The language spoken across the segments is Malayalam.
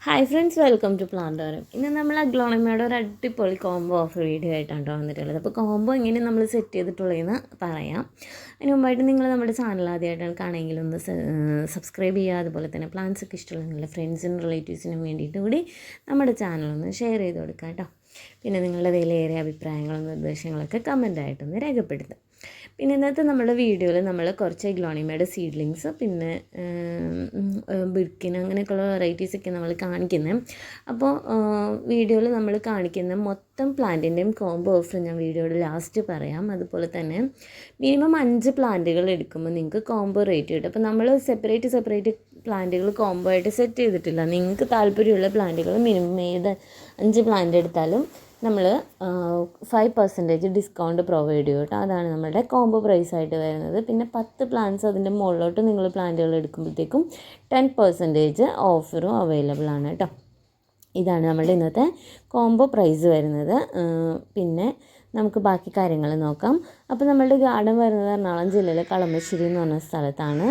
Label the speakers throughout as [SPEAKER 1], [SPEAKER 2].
[SPEAKER 1] ഹായ് ഫ്രണ്ട്സ്, വെൽക്കം ടു പ്ലാന്റോരം. ഇന്ന് നമ്മൾ അഗ്ലോണിമയുടെ ഒരു അടിപൊളി കോംബോ ഓഫർ വീഡിയോ ആയിട്ടാണ് വന്നിട്ടുള്ളത്. അപ്പോൾ കോംബോ എങ്ങനെ നമ്മൾ സെറ്റ് ചെയ്തിട്ടുള്ളതെന്ന് പറയാം. അതിന് മുമ്പായിട്ട് നിങ്ങൾ നമ്മുടെ ചാനൽ ആദ്യമായിട്ടാണ് കാണുമെങ്കിൽ ഒന്ന് സബ്സ്ക്രൈബ് ചെയ്യുക. അതുപോലെ തന്നെ പ്ലാൻസ് ഒക്കെ ഇഷ്ടമുള്ള നിങ്ങളുടെ ഫ്രണ്ട്സിനും റിലേറ്റീവ്സിനും വേണ്ടിയിട്ട് കൂടി നമ്മുടെ ചാനലൊന്ന് ഷെയർ ചെയ്ത് കൊടുക്കുക കേട്ടോ. പിന്നെ നിങ്ങളുടെ വിലയേറിയ അഭിപ്രായങ്ങളും നിർദ്ദേശങ്ങളൊക്കെ കമൻറ്റായിട്ടൊന്ന് രേഖപ്പെടുത്തുക. പിന്നെ ഇന്നത്തെ നമ്മുടെ വീഡിയോയിൽ നമ്മൾ കുറച്ച് അഗ്ലോണിമയുടെ സീഡ്ലിങ്സ്, പിന്നെ ബിർക്കിൻ, അങ്ങനെയൊക്കെയുള്ള വെറൈറ്റീസൊക്കെ നമ്മൾ കാണിക്കുന്നത്. അപ്പോൾ വീഡിയോയിൽ നമ്മൾ കാണിക്കുന്ന മൊത്തം പ്ലാന്റിൻ്റെയും കോംബോ ഓഫർ ഞാൻ വീഡിയോയുടെ ലാസ്റ്റ് പറയാം. അതുപോലെ തന്നെ മിനിമം 5 പ്ലാന്റുകൾ എടുക്കുമ്പോൾ നിങ്ങൾക്ക് കോംബോ റേറ്റ് കിട്ടും. അപ്പോൾ നമ്മൾ സെപ്പറേറ്റ് പ്ലാന്റുകൾ കോംബോ ആയിട്ട് സെറ്റ് ചെയ്തിട്ടില്ല. നിങ്ങൾക്ക് താല്പര്യമുള്ള പ്ലാന്റുകൾ മിനിമം ഏത് 5 പ്ലാന്റ് എടുത്താലും നമ്മൾ 5% ഡിസ്കൗണ്ട് പ്രൊവൈഡ് ചെയ്യും കേട്ടോ. അതാണ് നമ്മുടെ കോംബോ പ്രൈസ് ആയിട്ട് വരുന്നത്. പിന്നെ 10 പ്ലാൻസ് അതിൻ്റെ മുകളിലോട്ട് നിങ്ങൾ പ്ലാന്റുകൾ എടുക്കുമ്പോഴത്തേക്കും 10% ഓഫറും അവൈലബിൾ ആണ് കേട്ടോ. ഇതാണ് നമ്മുടെ ഇന്നത്തെ കോംബോ പ്രൈസ് വരുന്നത്. പിന്നെ നമുക്ക് ബാക്കി കാര്യങ്ങൾ നോക്കാം. അപ്പോൾ നമ്മളുടെ ഗാർഡൻ വരുന്നത് എറണാകുളം ജില്ലയിലെ കളമശ്ശേരി എന്ന് പറഞ്ഞ സ്ഥലത്താണ്.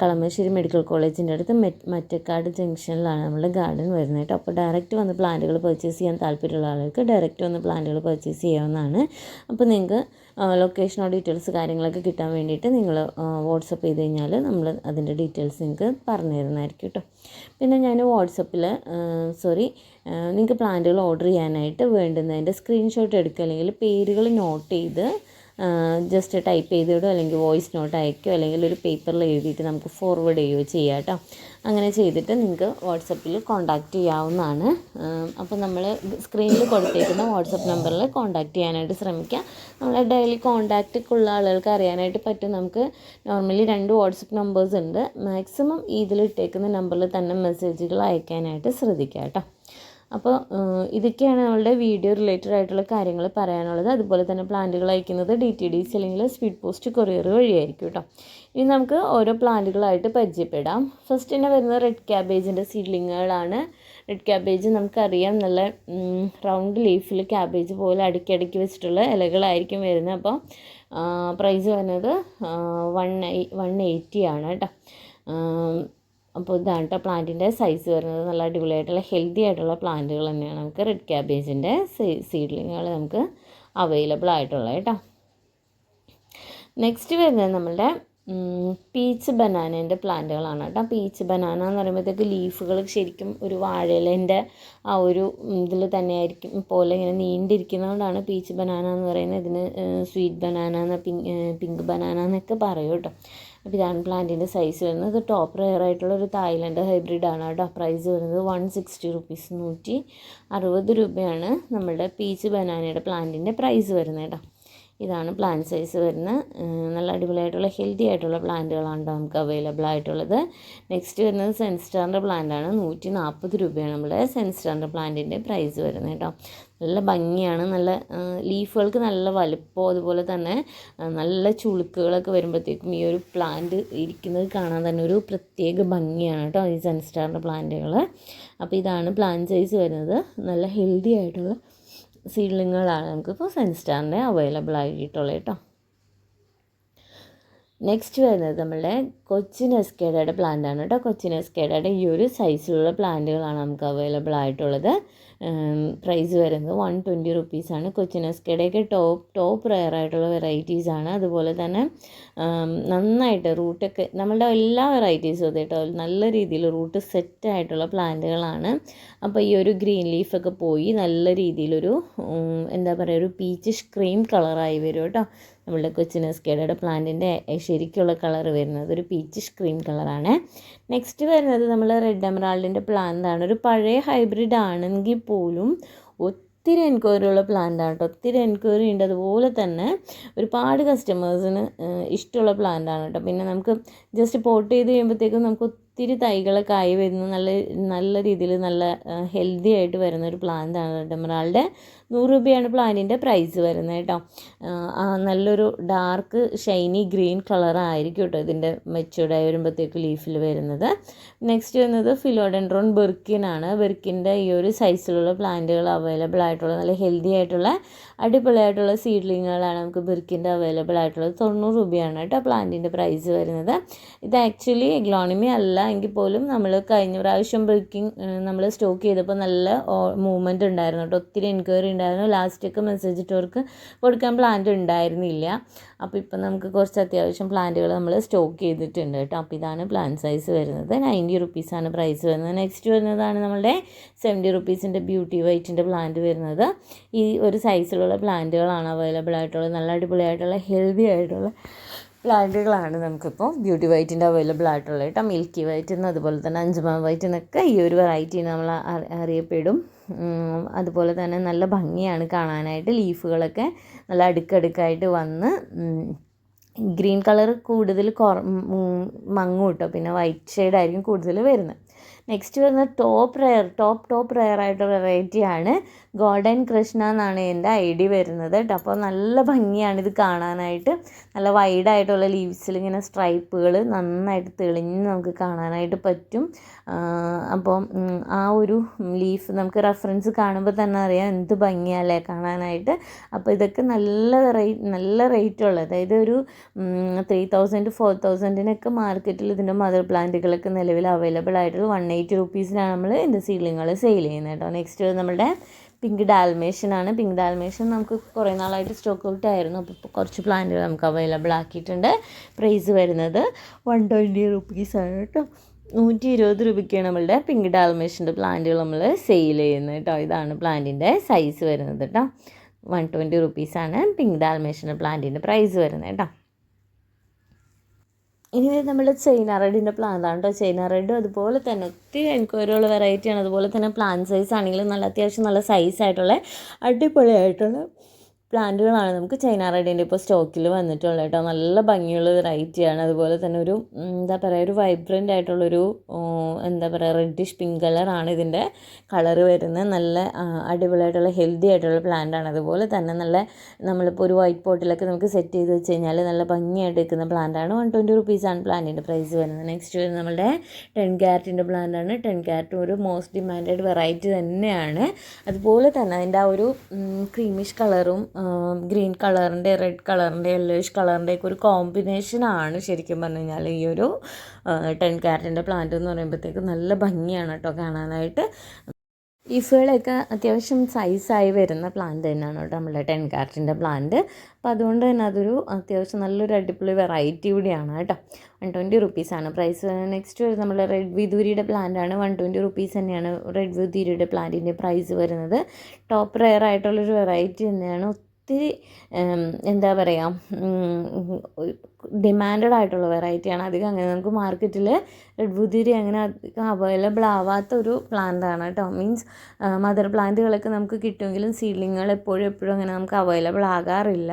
[SPEAKER 1] കളമശ്ശേരി മെഡിക്കൽ കോളേജിൻ്റെ അടുത്ത് മറ്റക്കാട് ജംഗ്ഷനിലാണ് നമ്മളുടെ ഗാർഡൻ വരുന്നത് കേട്ടോ. അപ്പോൾ ഡയറക്റ്റ് വന്ന് പ്ലാന്റുകൾ പർച്ചേസ് ചെയ്യാൻ താല്പര്യമുള്ള ആളുകൾക്ക് ഡയറക്റ്റ് വന്ന് പ്ലാന്റുകൾ പർച്ചേസ് ചെയ്യാവുന്നതാണ്. അപ്പോൾ നിങ്ങൾക്ക് ലൊക്കേഷനോ ഡീറ്റെയിൽസ് കാര്യങ്ങളൊക്കെ കിട്ടാൻ വേണ്ടിയിട്ട് നിങ്ങൾ വാട്സപ്പ് ചെയ്ത് കഴിഞ്ഞാൽ നമ്മൾ അതിൻ്റെ ഡീറ്റെയിൽസ് നിങ്ങൾക്ക് പറഞ്ഞു തരുന്നതായിരിക്കും കേട്ടോ. പിന്നെ ഞാൻ വാട്സപ്പിൽ നിങ്ങൾക്ക് പ്ലാന്റുകൾ ഓർഡർ ചെയ്യാനായിട്ട് വേണ്ടുന്നതിൻ്റെ സ്ക്രീൻഷോട്ട് എടുക്കുക, അല്ലെങ്കിൽ പേരുകൾ നോട്ട് ചെയ്ത് ജസ്റ്റ് ടൈപ്പ് ചെയ്തിടുക, അല്ലെങ്കിൽ വോയിസ് നോട്ട് അയക്കുകയോ അല്ലെങ്കിൽ ഒരു പേപ്പറിൽ എഴുതിയിട്ട് നമുക്ക് ഫോർവേഡ് ചെയ്യുകയോ ചെയ്യാം കേട്ടോ. അങ്ങനെ ചെയ്തിട്ട് നിങ്ങൾക്ക് വാട്സപ്പിൽ കോൺടാക്റ്റ് ചെയ്യാവുന്നതാണ്. അപ്പോൾ നമ്മൾ സ്ക്രീനിൽ കൊടുത്തേക്കുന്ന വാട്സപ്പ് നമ്പറിൽ കോൺടാക്റ്റ് ചെയ്യാനായിട്ട് ശ്രമിക്കുക. നമ്മളെ ഡെയിലി കോൺടാക്റ്റൊക്കെയുള്ള ആളുകൾക്ക് അറിയാനായിട്ട് പറ്റും. നമുക്ക് നോർമലി 2 വാട്സപ്പ് നമ്പേഴ്സ് ഉണ്ട്. മാക്സിമം ഇതിലിട്ടേക്കുന്ന നമ്പറിൽ തന്നെ മെസ്സേജുകൾ അയക്കാനായിട്ട് ശ്രദ്ധിക്കുക കേട്ടോ. അപ്പോൾ ഇതൊക്കെയാണ് നമ്മളുടെ വീഡിയോ റിലേറ്റഡ് ആയിട്ടുള്ള കാര്യങ്ങൾ പറയാനുള്ളത്. അതുപോലെ തന്നെ പ്ലാന്റുകൾ അയക്കുന്നത് DTDC അല്ലെങ്കിൽ സ്പീഡ് പോസ്റ്റ് കൊറിയർ വഴിയായിരിക്കും കേട്ടോ. ഇനി നമുക്ക് ഓരോ പ്ലാന്റുകളായിട്ട് പരിചയപ്പെടാം. ഫസ്റ്റ് തന്നെ വരുന്നത് റെഡ് ക്യാബേജിൻ്റെ സീഡ്ലിങ്ങുകളാണ്. റെഡ് ക്യാബേജ് നമുക്കറിയാം, നല്ല റൗണ്ട് ലീഫിൽ ക്യാബേജ് പോലെ അടുക്കി വെച്ചിട്ടുള്ള ഇലകളായിരിക്കും വരുന്നത്. അപ്പോൾ പ്രൈസ് വരുന്നത് 180 ആണ് കേട്ടോ. അപ്പോൾ ഇതാണ് കേട്ടോ പ്ലാന്റിൻ്റെ സൈസ് വരുന്നത്. നല്ല അടിപൊളിയായിട്ടുള്ള ഹെൽത്തി ആയിട്ടുള്ള പ്ലാന്റുകൾ തന്നെയാണ് നമുക്ക് റെഡ് ക്യാബേജിൻ്റെ സീഡ്ലിങ്ങുകൾ നമുക്ക് അവൈലബിൾ ആയിട്ടുള്ളത് കേട്ടോ. നെക്സ്റ്റ് വരുന്നത് നമ്മളുടെ പീച്ച് ബനാനേൻ്റെ പ്ലാന്റുകളാണ് കേട്ടോ. പീച്ച് ബനാന എന്ന് പറയുമ്പോഴത്തേക്ക് ലീഫുകൾ ശരിക്കും ഒരു വാഴയിലേൻ്റെ ആ ഒരു ഇതിൽ തന്നെയായിരിക്കും പോലെ ഇങ്ങനെ നീണ്ടിരിക്കുന്നതുകൊണ്ടാണ് പീച്ച് ബനാന എന്ന് പറയുന്നത്. ഇതിന് സ്വീറ്റ് ബനാന എന്ന പിങ്ക് ബനാന എന്നൊക്കെ പറയും കേട്ടോ. അപ്പോൾ ഇതാണ് പ്ലാന്റിൻ്റെ സൈസ് വരുന്നത്. ഇത് ടോപ്പ് റെയർ ആയിട്ടുള്ള ഒരു തായ്ലൻഡ് ഹൈബ്രിഡാണ് കേട്ടോ. പ്രൈസ് വരുന്നത് 160 റുപ്പീസ്, 160 രൂപയാണ് നമ്മളുടെ പീച്ച് ബനാനയുടെ പ്ലാന്റിൻ്റെ പ്രൈസ് വരുന്നത് കേട്ടോ. ഇതാണ് പ്ലാന്റ് സൈസ് വരുന്നത്. നല്ല അടിപൊളിയായിട്ടുള്ള ഹെൽത്തി ആയിട്ടുള്ള പ്ലാന്റുകളാണ് നമുക്ക് അവൈലബിൾ ആയിട്ടുള്ളത്. നെക്സ്റ്റ് വരുന്നത് സെൻസ്റ്റാറിൻ്റെ പ്ലാന്റാണ്. 140 രൂപയാണ് നമ്മുടെ സെൻസ്റ്റാറിൻ്റെ പ്ലാന്റിൻ്റെ പ്രൈസ് വരുന്നത് കേട്ടോ. നല്ല ഭംഗിയാണ്, നല്ല ലീഫുകൾക്ക് നല്ല വലുപ്പവും അതുപോലെ തന്നെ നല്ല ചുളുക്കുകളൊക്കെ വരുമ്പോഴത്തേക്കും ഈ ഒരു പ്ലാന്റ് ഇരിക്കുന്നത് കാണാൻ തന്നെ ഒരു പ്രത്യേക ഭംഗിയാണ് കേട്ടോ ഈ സെൻസ്റ്റാറിൻ്റെ പ്ലാന്റുകൾ. അപ്പോൾ ഇതാണ് പ്ലാന്റ് സൈസ് വരുന്നത്. നല്ല ഹെൽത്തി ആയിട്ടുള്ള സീഡ്ലിങ്ങുകളാണ് നമുക്കിപ്പോൾ സെൻസ്റ്റാറിൻ്റെ അവൈലബിൾ ആയിട്ടുള്ളത് കേട്ടോ. നെക്സ്റ്റ് വരുന്നത് നമ്മളുടെ കൊച്ചിൻ എസ്കേഡയുടെ പ്ലാന്റാണ് കേട്ടോ. കൊച്ചിൻ എസ്കേഡയുടെ ഈ ഒരു സൈസിലുള്ള പ്ലാന്റുകളാണ് നമുക്ക് അവൈലബിൾ ആയിട്ടുള്ളത്. പ്രൈസ് വരുന്നത് 120 റുപ്പീസാണ്. കൊച്ചിൻ എസ്കേഡയൊക്കെ ടോപ്പ് റെയർ ആയിട്ടുള്ള വെറൈറ്റീസാണ്. അതുപോലെ തന്നെ നന്നായിട്ട് റൂട്ടൊക്കെ നമ്മളുടെ എല്ലാ വെറൈറ്റീസും അത് കേട്ടോ നല്ല രീതിയിൽ റൂട്ട് സെറ്റായിട്ടുള്ള പ്ലാന്റുകളാണ്. അപ്പോൾ ഈ ഒരു ഗ്രീൻ ലീഫൊക്കെ പോയി നല്ല രീതിയിലൊരു എന്താ പറയുക, ഒരു പീച്ചിഷ് ക്രീം കളറായി വരും കേട്ടോ. നമ്മളുടെ കൊച്ചിൻ എസ്കേഡയുടെ പ്ലാന്റിൻ്റെ ശരിക്കുള്ള കളർ വരുന്നത് ഒരു പീച്ചിഷ് ക്രീം കളറാണ്. നെക്സ്റ്റ് വരുന്നത് നമ്മൾ റെഡ് എമറാൾഡിൻ്റെ പ്ലാന്റാണ്. ഒരു പഴയ ഹൈബ്രിഡ് ആണെങ്കിൽ പോലും ഒത്തിരി എൻക്വയറി ഉള്ള പ്ലാന്റാണ് കേട്ടോ. ഒത്തിരി എൻക്വയറി ഉണ്ട്. അതുപോലെ തന്നെ ഒരുപാട് കസ്റ്റമേഴ്സിന് ഇഷ്ടമുള്ള പ്ലാന്റാണ് കേട്ടോ. പിന്നെ നമുക്ക് ജസ്റ്റ് പോട്ട് ചെയ്ത് കഴിയുമ്പോഴത്തേക്കും നമുക്ക് ഒത്തിരി തൈകളൊക്കെ ആയി വരുന്ന നല്ല രീതിയിൽ നല്ല ഹെൽത്തി ആയിട്ട് വരുന്ന ഒരു പ്ലാന്റാണ് റെഡ് എമറാൾഡ്. 100 രൂപയാണ് പ്ലാന്റിൻ്റെ പ്രൈസ് വരുന്നത് കേട്ടോ. നല്ലൊരു ഡാർക്ക് ഷൈനി ഗ്രീൻ കളറായിരിക്കും കേട്ടോ ഇതിൻ്റെ മെച്ചൂർഡായി വരുമ്പോഴത്തേക്ക് ലീഫിൽ വരുന്നത്. നെക്സ്റ്റ് വരുന്നത് ഫിലോഡെൻഡ്രോൺ ബെർക്കിനാണ്. ബെർക്കിൻ്റെ ഈ ഒരു സൈസിലുള്ള പ്ലാന്റുകൾ അവൈലബിൾ ആയിട്ടുള്ള നല്ല ഹെൽത്തി ആയിട്ടുള്ള അടിപൊളിയായിട്ടുള്ള സീഡ്ലിങ്ങുകളാണ് നമുക്ക് ബെർക്കിൻ്റെ അവൈലബിൾ ആയിട്ടുള്ളത്. 90 രൂപയാണ് കേട്ടോ പ്ലാന്റിൻ്റെ പ്രൈസ് വരുന്നത്. ഇത് ആക്ച്വലി എഗ്ലോണിമി അല്ല എങ്കിൽ പോലും നമ്മൾ കഴിഞ്ഞ പ്രാവശ്യം ബെർക്കിംഗ് നമ്മൾ സ്റ്റോക്ക് ചെയ്തപ്പോൾ നല്ല മൂവ്മെൻറ്റ് ഉണ്ടായിരുന്നു കേട്ടോ. ഒത്തിരി എൻക്വയറി ഉണ്ടായിരുന്നു. ലാസ്റ്റൊക്കെ മെസ്സേജ് ഇട്ടവർക്ക് കൊടുക്കാൻ പ്ലാന്റ് ഉണ്ടായിരുന്നില്ല. അപ്പോൾ ഇപ്പം നമുക്ക് കുറച്ച് അത്യാവശ്യം പ്ലാന്റുകൾ നമ്മൾ സ്റ്റോക്ക് ചെയ്തിട്ടുണ്ട് കേട്ടോ. അപ്പോൾ ഇതാണ് പ്ലാന്റ് സൈസ് വരുന്നത്. 90 റുപ്പീസാണ് പ്രൈസ് വരുന്നത്. നെക്സ്റ്റ് വരുന്നതാണ് നമ്മളുടെ 70 റുപ്പീസിൻ്റെ ബ്യൂട്ടി വൈറ്റിൻ്റെ പ്ലാന്റ് വരുന്നത്. ഈ ഒരു സൈസിലുള്ള പ്ലാന്റുകളാണ് അവൈലബിൾ ആയിട്ടുള്ളത്. നല്ല അടിപൊളിയായിട്ടുള്ള ഹെൽത്തി ആയിട്ടുള്ള പ്ലാന്റുകളാണ് നമുക്കിപ്പോൾ ബ്യൂട്ടി വൈറ്റിൻ്റെ അവൈലബിൾ ആയിട്ടുള്ളത് കേട്ടോ. മിൽക്കി വൈറ്റ് എന്ന് അതുപോലെ തന്നെ അഞ്ചുമാ വൈറ്റ് എന്നൊക്കെ ഈ ഒരു വെറൈറ്റി നമ്മൾ അറിയപ്പെടും. അതുപോലെ തന്നെ നല്ല ഭംഗിയാണ് കാണാനായിട്ട്. ലീഫുകളൊക്കെ നല്ല അടുക്കടുക്കായിട്ട് വന്ന് ഗ്രീൻ കളർ കൂടുതൽ മങ്ങും കേട്ടോ. പിന്നെ വൈറ്റ് ഷെയ്ഡായിരിക്കും കൂടുതൽ വരുന്നത്. നെക്സ്റ്റ് വരുന്നത് ടോപ്പ് റെയർ ആയിട്ടുള്ള വെറൈറ്റിയാണ്. ഗോൾഡൻ കൃഷ്ണ എന്നാണ് എൻ്റെ ID വരുന്നത് കേട്ടോ. അപ്പോൾ നല്ല ഭംഗിയാണ് ഇത് കാണാനായിട്ട്. നല്ല വൈഡായിട്ടുള്ള ലീവ്സിൽ ഇങ്ങനെ സ്ട്രൈപ്പുകൾ നന്നായിട്ട് തെളിഞ്ഞ് നമുക്ക് കാണാനായിട്ട് പറ്റും. അപ്പോൾ ആ ഒരു ലീഫ് നമുക്ക് റെഫറൻസ് കാണുമ്പോൾ തന്നെ അറിയാം എന്ത് ഭംഗിയല്ലേ കാണാനായിട്ട്. അപ്പോൾ ഇതൊക്കെ നല്ല റേറ്റുള്ള, അതായത് ഒരു 3000 4000-നൊക്കെ മാർക്കറ്റിൽ ഇതിൻ്റെ മദർ പ്ലാന്റുകളൊക്കെ നിലവിൽ അവൈലബിൾ ആയിട്ടുള്ള 180 റുപ്പീസിനാണ് നമ്മൾ ഇതിൻ്റെ സീഡ്ലിങ്ങൾ സെയിൽ ചെയ്യുന്നത് കേട്ടോ. നെക്സ്റ്റ് നമ്മുടെ പിങ്ക് ഡാൽമേഷനാണ്. പിങ്ക് ഡാൽമേഷൻ നമുക്ക് കുറേ നാളായിട്ട് സ്റ്റോക്ക് ഔട്ട് ആയിരുന്നു. അപ്പോൾ ഇപ്പോൾ കുറച്ച് പ്ലാന്റുകൾ നമുക്ക് അവൈലബിൾ ആക്കിയിട്ടുണ്ട്. പ്രൈസ് വരുന്നത് 120 റുപ്പീസാണ് കേട്ടോ. 120 രൂപയ്ക്കാണ് നമ്മളുടെ പിങ്ക് ഡാൽമേഷൻ്റെ പ്ലാന്റുകൾ നമ്മൾ സെയിൽ ചെയ്യുന്നത് കേട്ടോ. ഇതാണ് പ്ലാന്റിൻ്റെ സൈസ് വരുന്നത് കേട്ടോ. 120 റുപ്പീസാണ് പിങ്ക് ഡാൽമേഷൻ്റെ പ്ലാന്റിൻ്റെ പ്രൈസ് വരുന്നത് കേട്ടോ. ഇനി നമ്മൾ ചൈന റെഡിൻ്റെ പ്ലാന്റാണ് കേട്ടോ. ചൈന റെഡും അതുപോലെ തന്നെ ഒത്തിരി എൻക്വയറിയുള്ള വെറൈറ്റിയാണ്. അതുപോലെ തന്നെ പ്ലാന്റ് സൈസ് ആണെങ്കിലും നല്ല അത്യാവശ്യം നല്ല സൈസായിട്ടുള്ള അടിപൊളിയായിട്ടുള്ള പ്ലാന്റുകളാണ് നമുക്ക് ചൈന റെഡിൻ്റെ ഇപ്പോൾ സ്റ്റോക്കിൽ വന്നിട്ടുള്ളത് കേട്ടോ. നല്ല ഭംഗിയുള്ള വെറൈറ്റിയാണ്. അതുപോലെ തന്നെ ഒരു എന്താ പറയുക, ഒരു വൈബ്രൻ്റ് ആയിട്ടുള്ളൊരു എന്താ പറയുക റെഡിഷ് പിങ്ക് കളറാണ് ഇതിൻ്റെ കളറ് വരുന്നത്. നല്ല അടിപൊളിയായിട്ടുള്ള ഹെൽത്തി ആയിട്ടുള്ള പ്ലാന്റാണ്. അതുപോലെ തന്നെ നല്ല നമ്മളിപ്പോൾ ഒരു വൈറ്റ് പോട്ടിലൊക്കെ നമുക്ക് സെറ്റ് ചെയ്ത് വെച്ച് കഴിഞ്ഞാൽ നല്ല ഭംഗിയായിട്ട് നിൽക്കുന്ന പ്ലാന്റാണ്. 120 റുപ്പീസാണ് പ്ലാന്റിൻ്റെ പ്രൈസ് വരുന്നത്. നെക്സ്റ്റ് വരുന്നത് നമ്മുടെ 10 ക്യാരറ്റിൻ്റെ പ്ലാന്റാണ്. 10 ക്യാരറ്റും ഒരു മോസ്റ്റ് ഡിമാൻഡഡ് വെറൈറ്റി തന്നെയാണ്. അതുപോലെ തന്നെ അതിൻ്റെ ആ ഒരു ക്രീമിഷ് കളറും ഗ്രീൻ കളറിൻ്റെ റെഡ് കളറിൻ്റെ യെല്ലോയിഷ് കളറിൻ്റെ ഒക്കെ ഒരു കോമ്പിനേഷനാണ് ശരിക്കും പറഞ്ഞു കഴിഞ്ഞാൽ ഈ ഒരു 10 ക്യാരറ്റിൻ്റെ പ്ലാന്റ് എന്ന് പറയുമ്പോഴത്തേക്ക് നല്ല ഭംഗിയാണ് കേട്ടോ കാണാനായിട്ട്. ലീഫുകളൊക്കെ അത്യാവശ്യം സൈസായി വരുന്ന പ്ലാന്റ് തന്നെയാണ് കേട്ടോ നമ്മുടെ 10 ക്യാരറ്റിൻ്റെ പ്ലാന്റ്. അപ്പോൾ അതുകൊണ്ട് തന്നെ അതൊരു അത്യാവശ്യം നല്ലൊരു അടിപൊളി വെറൈറ്റി കൂടിയാണ് കേട്ടോ. 120 റുപ്പീസാണ് പ്രൈസ്. നെക്സ്റ്റ് വരുന്നത് നമ്മുടെ റെഡ് വിദൂരിയുടെ പ്ലാന്റാണ്. 120 റുപ്പീസ് തന്നെയാണ് റെഡ് വിദൂരിയുടെ പ്ലാന്റിൻ്റെ പ്രൈസ് വരുന്നത്. ടോപ്പ് റെയർ ആയിട്ടുള്ളൊരു വെറൈറ്റി തന്നെയാണ്. ഒത്തിരി എന്താ പറയുക ഡിമാൻഡഡ് ആയിട്ടുള്ള വെറൈറ്റിയാണ്. അധികം അങ്ങനെ നമുക്ക് മാർക്കറ്റിൽ റെഡ് വിദൂരി അങ്ങനെ അധികം അവൈലബിൾ ആവാത്ത ഒരു പ്ലാന്റാണ് കേട്ടോ. മീൻസ് മദർ പ്ലാന്റുകളൊക്കെ നമുക്ക് കിട്ടുമെങ്കിലും സീഡ്ലിങ്ങുകൾ എപ്പോഴും അങ്ങനെ നമുക്ക് അവൈലബിൾ ആകാറില്ല.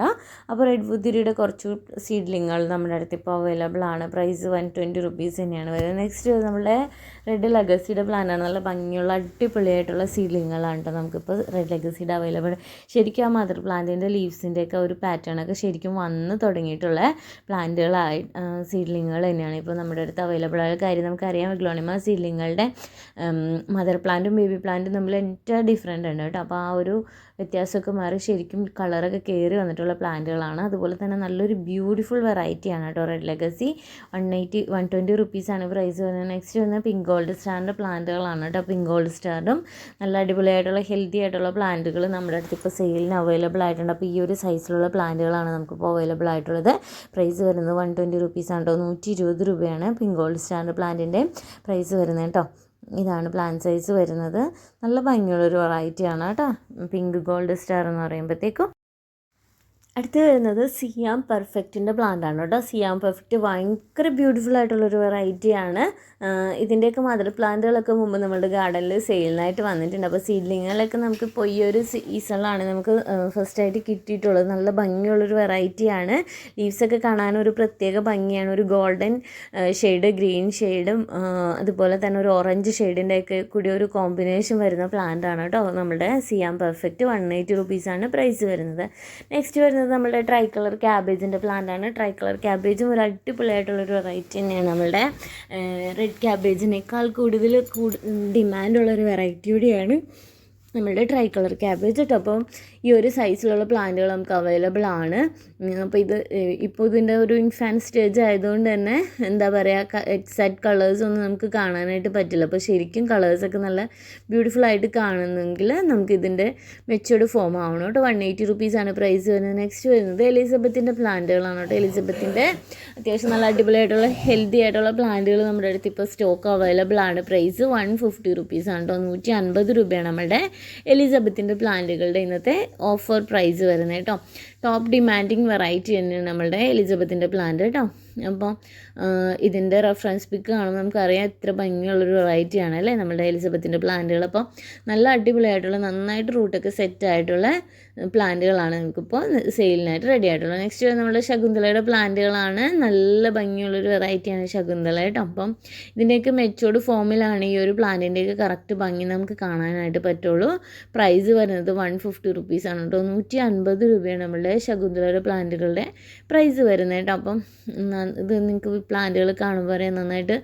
[SPEAKER 1] അപ്പോൾ റെഡ് വിദൂരിയുടെ കുറച്ച് സീഡ്ലിങ്ങുകൾ നമ്മുടെ അടുത്ത് ഇപ്പോൾ അവൈലബിൾ ആണ്. പ്രൈസ് 120 റുപ്പീസ് തന്നെയാണ് വരുന്നത്. നെക്സ്റ്റ് നമ്മുടെ റെഡ് ലെഗസിയുടെ പ്ലാന്റാണ്. നല്ല ഭംഗിയുള്ള അടിപൊളിയായിട്ടുള്ള സീഡ്ലിങ്ങുകളാണ് കേട്ടോ നമുക്കിപ്പോൾ റെഡ് ലെഗസിയുടെ അവൈലബിൾ. ശരിക്കും ആ മദർ പ്ലാന്റിൻ്റെ ലീവ്സിൻ്റെയൊക്കെ ഒരു പാറ്റേണൊക്കെ ശരിക്കും വന്ന് തുടങ്ങിയിട്ടുള്ള പ്ലാന്റുകളായി സീഡ്ലിങ്ങുകൾ തന്നെയാണ് ഇപ്പോൾ നമ്മുടെ അടുത്ത് അവൈലബിൾ ആയ കാര്യം നമുക്കറിയാം. ഗ്ലോണിമ സീഡ്ലിങ്ങുകളുടെ മദർ പ്ലാന്റും ബേബി പ്ലാന്റും തമ്മിൽ ഏറ്റവും ഡിഫറെൻ്റ് ഉണ്ട് കേട്ടോ. അപ്പോൾ ആ ഒരു വ്യത്യാസമൊക്കെ മാറി ശരിക്കും കളറൊക്കെ കയറി വന്നിട്ടുള്ള പ്ലാന്റുകളാണ്. അതുപോലെ തന്നെ നല്ലൊരു ബ്യൂട്ടിഫുൾ വെറൈറ്റിയാണ് കേട്ടോ റെഡ് ലെഗസി. 120 റുപ്പീസാണ് പ്രൈസ് വരുന്നത്. നെക്സ്റ്റ് വരുന്നത് പിങ്ക് ഗോൾഡ് സ്റ്റാറിൻ്റെ പ്ലാന്റുകളാണ് കേട്ടോ. പിങ്ക് ഗോൾഡ് സ്റ്റാറും നല്ല അടിപൊളിയായിട്ടുള്ള ഹെൽത്തി ആയിട്ടുള്ള പ്ലാന്റുകൾ നമ്മുടെ അടുത്ത് ഇപ്പോൾ സെയിലിന് അവൈലബിൾ ആയിട്ടുണ്ട്. അപ്പോൾ ഈ ഒരു സൈസിലുള്ള പ്ലാന്റുകളാണ് നമുക്കിപ്പോൾ അവൈലബിൾ ആയിട്ടുള്ളത്. പ്രൈസ് വരുന്നത് 120 റുപ്പീസാണ് കേട്ടോ. 120 രൂപയാണ് പിങ്ക് ഗോൾഡ് സ്റ്റാറിൻ്റെ പ്ലാന്റിൻ്റെ പ്രൈസ് വരുന്നത് കേട്ടോ. ഇതാണ് പ്ലാന്റ് സൈസ് വരുന്നത്. നല്ല ഭംഗിയുള്ളൊരു വെറൈറ്റിയാണ് കേട്ടോ പിങ്ക് ഗോൾഡ് സ്റ്റാർ എന്ന് പറയുമ്പോഴത്തേക്കും. അടുത്ത് വരുന്നത് സിയാം പെർഫെക്റ്റിൻ്റെ പ്ലാന്റാണ് കേട്ടോ. സിയാം പെർഫെക്റ്റ് ഭയങ്കര ബ്യൂട്ടിഫുൾ ആയിട്ടുള്ളൊരു വെറൈറ്റിയാണ്. ഇതിൻ്റെയൊക്കെ മദർ പ്ലാന്റുകളൊക്കെ മുമ്പ് നമ്മുടെ ഗാർഡനിൽ സെയിലിനായിട്ട് വന്നിട്ടുണ്ട്. അപ്പോൾ സീഡ്ലിങ്ങുകളൊക്കെ നമുക്കിപ്പോൾ ഈ ഒരു സീസണിലാണ് നമുക്ക് ഫസ്റ്റായിട്ട് കിട്ടിയിട്ടുള്ളത്. നല്ല ഭംഗിയുള്ളൊരു വെറൈറ്റിയാണ്. ലീവ്സൊക്കെ കാണാനൊരു പ്രത്യേക ഭംഗിയാണ്. ഒരു ഗോൾഡൻ ഷെയ്ഡ്, ഗ്രീൻ ഷെയ്ഡും അതുപോലെ തന്നെ ഒരു ഓറഞ്ച് ഷെയ്ഡിൻ്റെയൊക്കെ കൂടി ഒരു കോമ്പിനേഷൻ വരുന്ന പ്ലാന്റാണ് കേട്ടോ നമ്മുടെ സിയാം പെർഫെക്റ്റ്. 180 റുപ്പീസാണ് പ്രൈസ് വരുന്നത്. നെക്സ്റ്റ് വരുന്നത് നമ്മുടെ ട്രൈ കളർ ക്യാബേജിൻ്റെ പ്ലാന്റാണ്. ട്രൈ കളർ ക്യാബേജും ഒരു അടിപൊളിയായിട്ടുള്ളൊരു വെറൈറ്റി തന്നെയാണ്. നമ്മളുടെ റെഡ് ക്യാബേജിനേക്കാൾ കൂടുതൽ ഡിമാൻഡുള്ളൊരു വെറൈറ്റി കൂടിയാണ് നമ്മളുടെ ട്രൈ കളർ ക്യാബേജ് കേട്ടോ. അപ്പം ഈ ഒരു സൈസിലുള്ള പ്ലാന്റുകൾ നമുക്ക് അവൈലബിൾ ആണ്. അപ്പോൾ ഇപ്പോൾ ഇതിൻ്റെ ഒരു ഇൻഫാൻറ്റ് സ്റ്റേജ് ആയതുകൊണ്ട് തന്നെ എന്താ പറയുക, എക്സാക്റ്റ് കളേഴ്സൊന്നും നമുക്ക് കാണാനായിട്ട് പറ്റില്ല. അപ്പോൾ ശരിക്കും കളേഴ്സൊക്കെ നല്ല ബ്യൂട്ടിഫുൾ ആയിട്ട് കാണുന്നെങ്കിൽ നമുക്കിതിൻ്റെ മെച്ചൂർഡ് ഫോം ആവണം കേട്ടോ. 180 റുപ്പീസാണ് പ്രൈസ് വരുന്നത്. നെക്സ്റ്റ് വരുന്നത് എലിസബത്തിൻ്റെ പ്ലാന്റുകളാണ് കേട്ടോ. എലിസബത്തിൻ്റെ അത്യാവശ്യം നല്ല അടിപൊളിയായിട്ടുള്ള ഹെൽത്തി ആയിട്ടുള്ള പ്ലാന്റുകൾ നമ്മുടെ അടുത്ത് ഇപ്പോൾ സ്റ്റോക്ക് അവൈലബിൾ ആണ്. പ്രൈസ് 150 റുപ്പീസാണ് കേട്ടോ. 150 രൂപയാണ് നമ്മുടെ എലിസബത്തിൻ്റെ പ്ലാന്റുകളുടെ ഇന്നത്തെ ഓഫർ പ്രൈസ് വരുന്നത് കേട്ടോ. ടോപ്പ് ഡിമാൻഡിങ് വെറൈറ്റി തന്നെയാണ് നമ്മളുടെ എലിസബത്തിൻ്റെ പ്ലാന്റ് കേട്ടോ. അപ്പോൾ ഇതിൻ്റെ റെഫറൻസ് പിക്ക് കാണുമ്പോൾ നമുക്കറിയാം എത്ര ഭംഗിയുള്ളൊരു വെറൈറ്റിയാണ് അല്ലേ നമ്മുടെ എലിസബത്തിൻ്റെ പ്ലാന്റുകൾ. അപ്പോൾ നല്ല അടിപൊളിയായിട്ടുള്ള നന്നായിട്ട് റൂട്ടൊക്കെ സെറ്റായിട്ടുള്ള പ്ലാന്റുകളാണ് നമുക്കിപ്പോൾ സെയിലിനായിട്ട് റെഡി ആയിട്ടുള്ളത്. നെക്സ്റ്റ് നമ്മുടെ ശകുന്തളയുടെ പ്ലാന്റുകളാണ്. നല്ല ഭംഗിയുള്ളൊരു വെറൈറ്റിയാണ് ശകുന്തള കേട്ടോ. അപ്പം ഇതിൻ്റെയൊക്കെ മെച്ചോർഡ് ഫോമിലാണ് ഈ ഒരു പ്ലാന്റിൻ്റെയൊക്കെ കറക്റ്റ് ഭംഗി നമുക്ക് കാണാനായിട്ട് പറ്റുള്ളൂ. പ്രൈസ് വരുന്നത് 150 റുപ്പീസാണ് കേട്ടോ. 150 രൂപയാണ് നമ്മളുടെ ശകുന്തളയുടെ പ്ലാന്റുകളുടെ പ്രൈസ് വരുന്നത് കേട്ടോ. അപ്പം ഇത് നിങ്ങൾക്ക് പ്ലാന്റുകൾ കാണുമ്പോൾ പറയാം നന്നായിട്ട്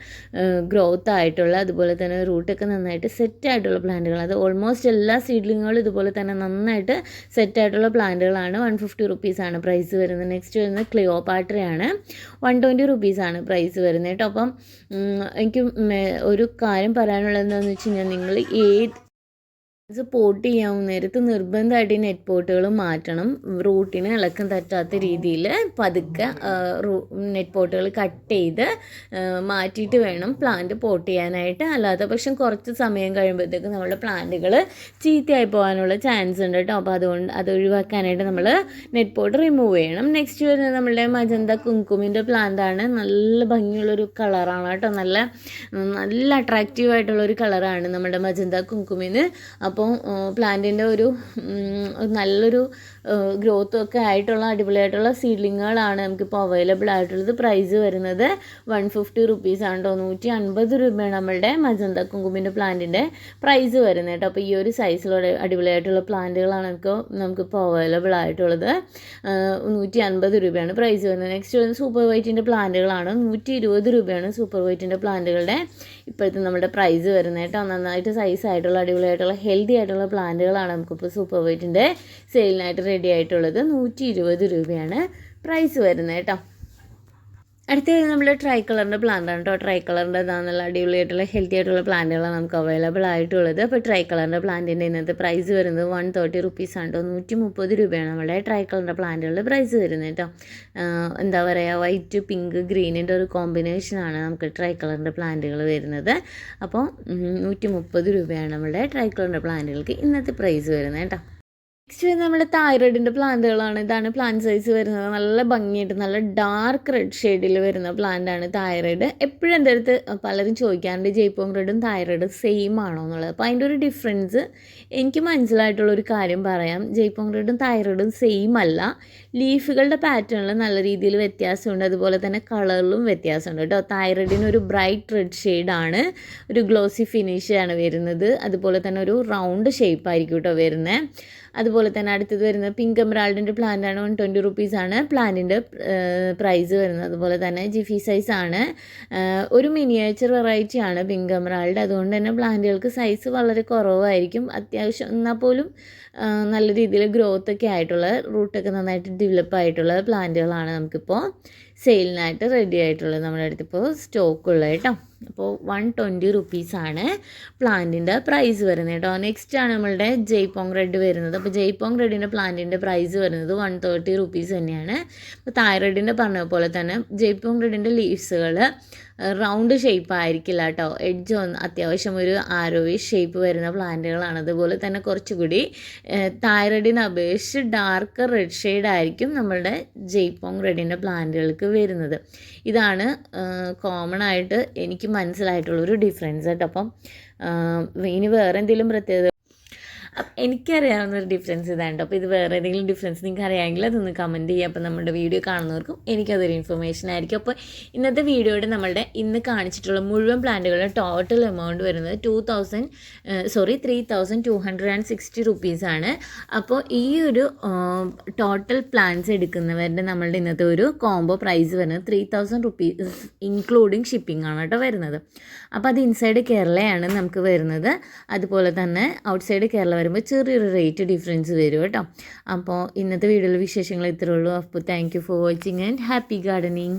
[SPEAKER 1] ഗ്രോത്ത് ആയിട്ടുള്ള, അതുപോലെ തന്നെ റൂട്ടൊക്കെ നന്നായിട്ട് സെറ്റായിട്ടുള്ള പ്ലാന്റുകൾ. അത് ഓൾമോസ്റ്റ് എല്ലാ സീഡ്ലിങ്ങുകളും ഇതുപോലെ തന്നെ നന്നായിട്ട് സെറ്റായിട്ടുള്ള പ്ലാന്റുകളാണ്. 150 റുപ്പീസാണ് പ്രൈസ് വരുന്നത്. നെക്സ്റ്റ് വരുന്നത് ക്ലിയോപാട്രയാണ്. 120 റുപ്പീസാണ് പ്രൈസ് വരുന്നത് കേട്ടോ. അപ്പം എനിക്ക് ഒരു കാര്യം പറയാനുള്ളത് എന്താണെന്ന് വെച്ച് കഴിഞ്ഞാൽ, നിങ്ങൾ പോട്ട് ചെയ്യാൻ നേരത്ത് നിർബന്ധമായിട്ട് ഈ നെറ്റ് പോട്ടുകൾ മാറ്റണം. റൂട്ടിന് ഇളക്കം തട്ടാത്ത രീതിയിൽ പതുക്കെ നെറ്റ് പോട്ടുകൾ കട്ട് ചെയ്ത് മാറ്റിയിട്ട് വേണം പ്ലാന്റ് പോട്ട് ചെയ്യാനായിട്ട്. അല്ലാത്ത പക്ഷം കുറച്ച് സമയം കഴിയുമ്പോഴത്തേക്ക് നമ്മുടെ പ്ലാന്റുകൾ ചീത്തയായി പോകാനുള്ള ചാൻസ് ഉണ്ട് കേട്ടോ. അപ്പോൾ അത് ഒഴിവാക്കാനായിട്ട് നമ്മൾ നെറ്റ് പോട്ട് റിമൂവ് ചെയ്യണം. നെക്സ്റ്റ് വരുന്നത് നമ്മളുടെ മജന്ത കുങ്കുമിൻ്റെ പ്ലാന്റാണ്. നല്ല ഭംഗിയുള്ളൊരു കളറാണ് കേട്ടോ. നല്ല അട്രാക്റ്റീവായിട്ടുള്ളൊരു കളറാണ് നമ്മുടെ മജന്ത കുങ്കുമിന്. അപ്പോൾ പ്ലാന്റിൻ്റെ ഒരു നല്ലൊരു ഗ്രോത്തും ഒക്കെ ആയിട്ടുള്ള അടിപൊളിയായിട്ടുള്ള സീഡ്ലിങ്ങുകളാണ് നമുക്കിപ്പോൾ അവൈലബിൾ ആയിട്ടുള്ളത്. പ്രൈസ് വരുന്നത് 150 റുപ്പീസാണ് കേട്ടോ. 150 രൂപയാണ് നമ്മളുടെ മജന്ത കുങ്കുമിൻ്റെ പ്ലാന്റിൻ്റെ പ്രൈസ് വരുന്നത് കേട്ടോ. അപ്പോൾ ഈ ഒരു സൈസിലുള്ള അടിപൊളിയായിട്ടുള്ള പ്ലാന്റുകളാണ് നമുക്കിപ്പോൾ അവൈലബിൾ ആയിട്ടുള്ളത്. 150 രൂപയാണ് പ്രൈസ് വരുന്നത്. നെക്സ്റ്റ് വരുന്നത് സൂപ്പർ വൈറ്റിൻ്റെ പ്ലാന്റുകളാണ്. 120 രൂപയാണ് സൂപ്പർ വൈറ്റിൻ്റെ പ്ലാന്റുകളുടെ ഇപ്പോഴത്തെ നമ്മുടെ പ്രൈസ് വരുന്നത് കേട്ടോ. നന്നായിട്ട് സൈസായിട്ടുള്ള അടിപൊളിയായിട്ടുള്ള ഹെൽത്തി ആയിട്ടുള്ള പ്ലാന്റുകളാണ് നമുക്കിപ്പോൾ സൂപ്പർ വൈറ്റിൻ്റെ സെയിലിനായിട്ട് റെഡി ആയിട്ടുള്ളത്. 120 രൂപയാണ് പ്രൈസ് വരുന്നത് കേട്ടോ. അടുത്തത് നമ്മൾ ട്രൈ കളറിൻ്റെ പ്ലാന്റാണ് കേട്ടോ. ട്രൈ കളറിൻ്റെ നല്ല അടിപൊളിയായിട്ടുള്ള ഹെൽത്തി ആയിട്ടുള്ള പ്ലാന്റുകളാണ് നമുക്ക് അവൈലബിൾ ആയിട്ടുള്ളത്. അപ്പോൾ ട്രൈ കളറിൻ്റെ പ്ലാന്റിൻ്റെ ഇന്നത്തെ പ്രൈസ് വരുന്നത് 130 റുപ്പീസാണ് കേട്ടോ. 130 രൂപയാണ് നമ്മുടെ ട്രൈ കളറിൻ്റെ പ്ലാന്റുകളുടെ പ്രൈസ് വരുന്നത് കേട്ടോ. എന്താ പറയുക, വൈറ്റ് പിങ്ക് ഗ്രീനിൻ്റെ ഒരു കോമ്പിനേഷനാണ് നമുക്ക് ട്രൈ കളറിൻ്റെ പ്ലാന്റുകൾ വരുന്നത്. അപ്പോൾ 130 രൂപയാണ് നമ്മുടെ ട്രൈ കളറിൻ്റെ പ്ലാന്റുകൾക്ക് ഇന്നത്തെ പ്രൈസ് വരുന്നത് കേട്ടോ. നെക്സ്റ്റ് നമ്മുടെ തൈറോയിഡിൻ്റെ പ്ലാന്റുകളാണ്. ഇതാണ് പ്ലാന്റ് സൈസ് വരുന്നത്. നല്ല ഭംഗിയായിട്ട് നല്ല ഡാർക്ക് റെഡ് ഷെയ്ഡിൽ വരുന്ന പ്ലാന്റാണ് തൈറോയിഡ്. എപ്പോഴും എൻ്റെ അടുത്ത് പലരും ചോദിക്കാറുണ്ട് ജയ്പോങ് റെഡും തൈറോയിഡും സെയിം ആണോ എന്നുള്ളത്. അപ്പോൾ അതിൻ്റെ ഒരു ഡിഫറൻസ് എനിക്ക് മനസ്സിലായിട്ടുള്ളൊരു കാര്യം പറയാം. ജയ്പോങ് റെഡും തൈറോയിഡും സെയിം അല്ല. ലീഫുകളുടെ പാറ്റേണിൽ നല്ല രീതിയിൽ വ്യത്യാസമുണ്ട്, അതുപോലെ തന്നെ കളറിലും വ്യത്യാസമുണ്ട് കേട്ടോ. തൈറോയിഡിന് ഒരു ബ്രൈറ്റ് റെഡ് ഷെയ്ഡാണ്, ഒരു ഗ്ലോസി ഫിനിഷാണ് വരുന്നത്. അതുപോലെ തന്നെ ഒരു റൗണ്ട് ഷേപ്പായിരിക്കും കേട്ടോ വരുന്നത്. അതുപോലെ തന്നെ അടുത്തത് വരുന്നത് പിങ്ക് എമറാൾഡിൻ്റെ പ്ലാന്റാണ്. 120 റുപ്പീസാണ് പ്ലാന്റിൻ്റെ പ്രൈസ് വരുന്നത്. അതുപോലെ തന്നെ ജിഫി സൈസാണ്. ഒരു മിനിയേച്ചർ വെറൈറ്റിയാണ് പിങ്ക് എമറാൾഡ്. അതുകൊണ്ട് തന്നെ പ്ലാന്റുകൾക്ക് സൈസ് വളരെ കുറവായിരിക്കും. അത്യാവശ്യം എന്നാൽ പോലും നല്ല രീതിയിൽ ഗ്രോത്തൊക്കെ ആയിട്ടുള്ള റൂട്ടൊക്കെ നന്നായിട്ട് ഡെവലപ്പ് ആയിട്ടുള്ള പ്ലാന്റുകളാണ് നമുക്കിപ്പോൾ സെയിലിനായിട്ട് റെഡി ആയിട്ടുള്ളത് നമ്മുടെ അടുത്തിപ്പോൾ സ്റ്റോക്കുള്ളത് കേട്ടോ. അപ്പോൾ 120 റുപ്പീസാണ് പ്ലാന്റിൻ്റെ പ്രൈസ് വരുന്നത് കേട്ടോ. നെക്സ്റ്റ് ആണ് നമ്മളുടെ ജയ്പോങ് റെഡ് വരുന്നത്. അപ്പോൾ ജയ്പോങ് റെഡിൻ്റെ പ്ലാന്റിൻ്റെ പ്രൈസ് വരുന്നത് 130 റുപ്പീസ് തന്നെയാണ്. അപ്പോൾ തൈറോയിഡിൻ്റെ പറഞ്ഞ പോലെ തന്നെ ജയ്പോങ് റെഡിൻ്റെ ലീവ്സുകൾ റൗണ്ട് ഷേപ്പ് ആയിരിക്കില്ല കേട്ടോ. എഡ്ജ് അത്യാവശ്യം ഒരു ആരോവിഷ് ഷേപ്പ് വരുന്ന പ്ലാന്റുകളാണ്. അതുപോലെ തന്നെ കുറച്ചുകൂടി തൈറോയിഡിനെ അപേക്ഷിച്ച് ഡാർക്ക് റെഡ് ഷെയ്ഡ് ആയിരിക്കും നമ്മളുടെ ജയ്പോങ് റെഡിൻ്റെ പ്ലാന്റുകൾക്ക് വരുന്നത്. ഇതാണ് കോമൺ ആയിട്ട് എനിക്ക് മനസ്സിലായിട്ടുള്ളൊരു ഡിഫറൻസ് കേട്ടോ. അപ്പം ഇനി വേറെ എന്തെങ്കിലും പ്രത്യേകത എനിക്കറിയാവുന്നൊരു ഡിഫറൻസ് ഇതാണ്. അപ്പോൾ ഇത് വേറെ ഏതെങ്കിലും ഡിഫറൻസ് നിങ്ങൾക്ക് അറിയാമെങ്കിൽ അതൊന്ന് കമൻറ്റ് ചെയ്യുക. അപ്പോൾ നമ്മുടെ വീഡിയോ കാണുന്നവർക്കും എനിക്കതൊരു ഇൻഫർമേഷൻ ആയിരിക്കും. അപ്പോൾ ഇന്നത്തെ വീഡിയോയുടെ നമ്മളുടെ ഇന്ന് കാണിച്ചിട്ടുള്ള മുഴുവൻ പ്ലാന്റുകളുടെ ടോട്ടൽ എമൗണ്ട് വരുന്നത് 3,260 റുപ്പീസാണ്. അപ്പോൾ ഈ ഒരു ടോട്ടൽ പ്ലാൻസ് എടുക്കുന്നവരുടെ നമ്മളുടെ ഇന്നത്തെ ഒരു കോംബോ പ്രൈസ് വരുന്നത് 3,000 റുപ്പീസ് ഇൻക്ലൂഡിങ് ഷിപ്പിംഗ് ആണ് കേട്ടോ വരുന്നത്. അപ്പോൾ അത് ഇൻസൈഡ് കേരളയാണ് നമുക്ക് വരുന്നത്. അതുപോലെ തന്നെ ഔട്ട്സൈഡ് കേരള വരുമ്പോൾ ചെറിയൊരു റേറ്റ് ഡിഫറൻസ് വരും കേട്ടോ. അപ്പോൾ ഇന്നത്തെ വീഡിയോയിലെ വിശേഷങ്ങൾ ഇത്രയേ ഉള്ളൂ. അപ്പോൾ thank you for watching and happy gardening.